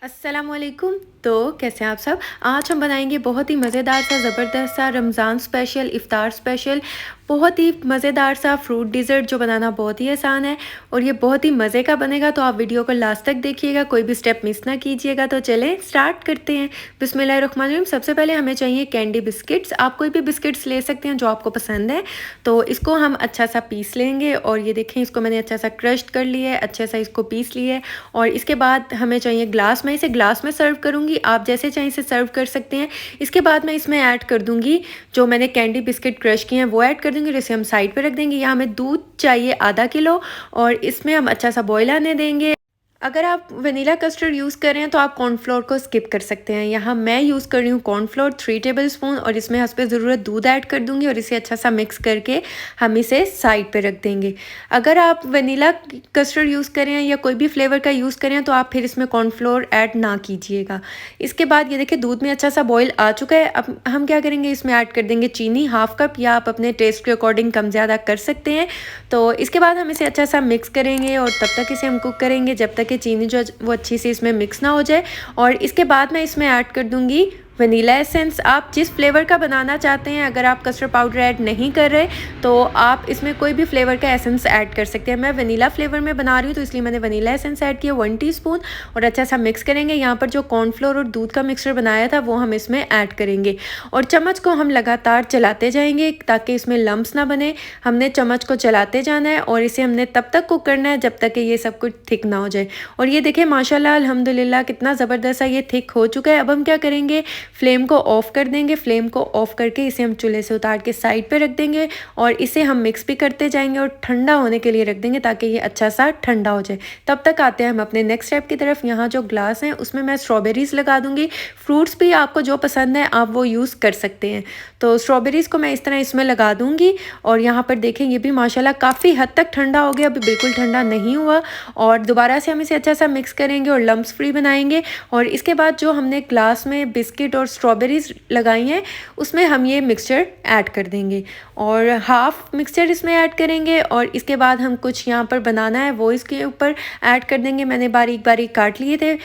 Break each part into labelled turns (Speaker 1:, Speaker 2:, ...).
Speaker 1: अस्सलामुअलैकुम। तो कैसे हैं आप सब। आज हम बनाएंगे बहुत ही मज़ेदार सा ज़बरदस्त सा रमज़ान स्पेशल इफ़्तार स्पेशल बहुत ही मज़ेदार सा फ्रूट डिज़र्ट जो बनाना बहुत ही आसान है और ये बहुत ही मज़े का बनेगा। तो आप वीडियो को लास्ट तक देखिएगा, कोई भी स्टेप मिस ना कीजिएगा। तो चलें स्टार्ट करते हैं। बिस्मिल्लाहिर्रहमानिर्रहीम। सबसे पहले हमें चाहिए कैंडी बिस्किट्स। आप कोई भी बिस्किट्स ले सकते हैं जो आपको पसंद है। तो इसको हम अच्छा सा पीस लेंगे और ये देखें इसको मैंने अच्छा सा क्रश कर लिया है, अच्छे सा इसको पीस लिया है। और इसके बाद हमें चाहिए ग्लास। मैं इसे ग्लास में सर्व करूँगी, आप जैसे चाहें इसे सर्व कर सकते हैं। इसके बाद मैं इसमें ऐड कर दूँगी जो मैंने कैंडी बिस्किट क्रश किए हैं वो ऐड कर दूँगी, जिसे हम साइड पे रख देंगे। यहाँ हमें दूध चाहिए आधा किलो और इसमें हम अच्छा सा बॉयल आने देंगे। अगर आप वनीला कस्टर्ड यूज़ कर रहे हैं तो आप कॉर्नफ्लोर को स्किप कर सकते हैं। यहाँ मैं यूज़ कर रही हूँ कॉर्नफ्लोर 3 टेबलस्पून और इसमें हस्बे ज़रूरत दूध ऐड कर दूँगी और इसे अच्छा सा मिक्स करके हम इसे साइड पे रख देंगे। अगर आप वनीला कस्टर्ड यूज़ करें या कोई भी फ्लेवर का यूज़ करें तो आप फिर इसमें कॉर्नफ्लोर ऐड ना कीजिएगा। इसके बाद ये देखिए दूध में अच्छा सा बॉयल आ चुका है। अब हम क्या करेंगे, इसमें ऐड कर देंगे चीनी हाफ़ कप, या आप अपने टेस्ट के अकॉर्डिंग कम ज़्यादा कर सकते हैं। तो इसके बाद हम इसे अच्छा सा मिक्स करेंगे और तब तक इसे हम कुक करेंगे जब तक कि चीनी जो वो अच्छी सी इसमें मिक्स ना हो जाए। और इसके बाद मैं इसमें ऐड कर दूंगी वनीला एसेंस। आप जिस फ्लेवर का बनाना चाहते हैं, अगर आप कस्टर्ड पाउडर ऐड नहीं कर रहे तो आप इसमें कोई भी फ्लेवर का एसेंस ऐड कर सकते हैं। मैं वनीला फ्लेवर में बना रही हूँ तो इसलिए मैंने वनीला एसेंस ऐड किया 1 टीस्पून और अच्छा सा मिक्स करेंगे। यहाँ पर जो कॉर्नफ्लोर और दूध का मिक्सचर बनाया था वो हम इसमें ऐड करेंगे और चम्मच को हम लगातार चलाते जाएंगे ताकि इसमें लम्प्स ना बने। हमने चम्मच को चलाते जाना है और इसे हमने तब तक कुक करना है जब तक कि ये सब कुछ थिक ना हो जाए। और ये देखिए माशाल्लाह अल्हम्दुलिल्लाह कितना ज़बरदस्त सा ये थिक हो चुका है। अब हम क्या करेंगे, फ्लेम को ऑफ़ कर देंगे। फ्लेम को ऑफ़ करके इसे हम चूल्हे से उतार के साइड पे रख देंगे और इसे हम मिक्स भी करते जाएंगे और ठंडा होने के लिए रख देंगे ताकि ये अच्छा सा ठंडा हो जाए। तब तक आते हैं हम अपने नेक्स्ट स्टेप की तरफ। यहाँ जो ग्लास है उसमें मैं स्ट्रॉबेरीज़ लगा दूँगी। फ्रूट्स भी आपको जो पसंद है आप वो यूज़ कर सकते हैं। तो स्ट्रॉबेरीज़ को मैं इस तरह इसमें लगा दूँगी और यहाँ पर देखें ये भी माशाल्लाह काफ़ी हद तक ठंडा हो गया, अभी बिल्कुल ठंडा नहीं हुआ। और दोबारा से हम इसे अच्छा सा मिक्स करेंगे और लम्प्स फ्री बनाएंगे। और इसके बाद जो हमने ग्लास में बिस्किट और स्ट्रॉबेरीज़ लगाई हैं उसमें हम ये मिक्सचर ऐड कर देंगे और हाफ़ मिक्सचर इसमें ऐड करेंगे। और इसके बाद हम कुछ यहाँ पर बनाना है वो इसके ऊपर ऐड कर देंगे। मैंने बारीक बारीक काट लिए थे।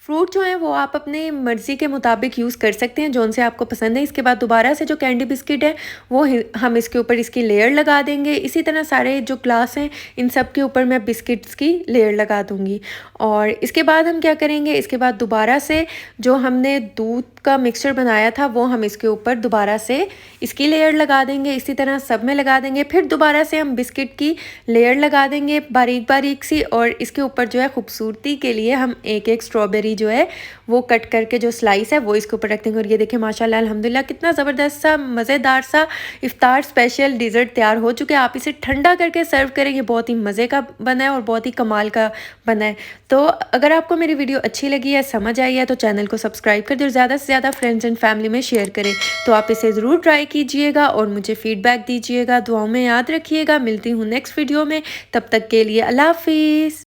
Speaker 1: फ्रूट जो है वो आप अपने मर्ज़ी के मुताबिक यूज़ कर सकते हैं जौन से आपको पसंद है। इसके बाद दोबारा से जो कैंडी बिस्किट है वो हम इसके ऊपर इसकी लेयर लगा देंगे। इसी तरह सारे जो ग्लास हैं इन सब के ऊपर मैं बिस्किट्स की लेयर लगा दूंगी। और इसके बाद हम क्या करेंगे, इसके बाद दोबारा से जो हमने दूध का मिक्सचर बनाया था वो हम इसके ऊपर दोबारा से इसकी लेयर लगा देंगे। इसी तरह सब में लगा देंगे। फिर दोबारा से हम बिस्किट की लेयर लगा देंगे बारीक बारीक सी और इसके ऊपर जो है खूबसूरती के लिए हम एक एक स्ट्रॉबेरी जो है वो कट करके जो स्लाइस है वो इसके ऊपर रख देंगे। और ये देखिए माशाल्लाह अल्हम्दुलिल्लाह कितना ज़बरदस्त सा मज़ेदार सा इफ्तार स्पेशल डिज़र्ट तैयार हो चुके हैं। आप इसे ठंडा करके सर्व करेंगे, बहुत ही मज़े का बना है और बहुत ही कमाल का बना है। तो अगर आपको मेरी वीडियो अच्छी लगी है, समझ आई है तो चैनल को सब्सक्राइब कर दें और ज़्यादा से ज़्यादा फ्रेंड्स एंड फैमिली में शेयर करें। तो आप इसे ज़रूर ट्राई कीजिएगा और मुझे फ़ीडबैक दीजिएगा। दुआओं में याद रखिएगा। मिलती हूँ नेक्स्ट वीडियो में, तब तक के लिए अल्लाह हाफ़िज़।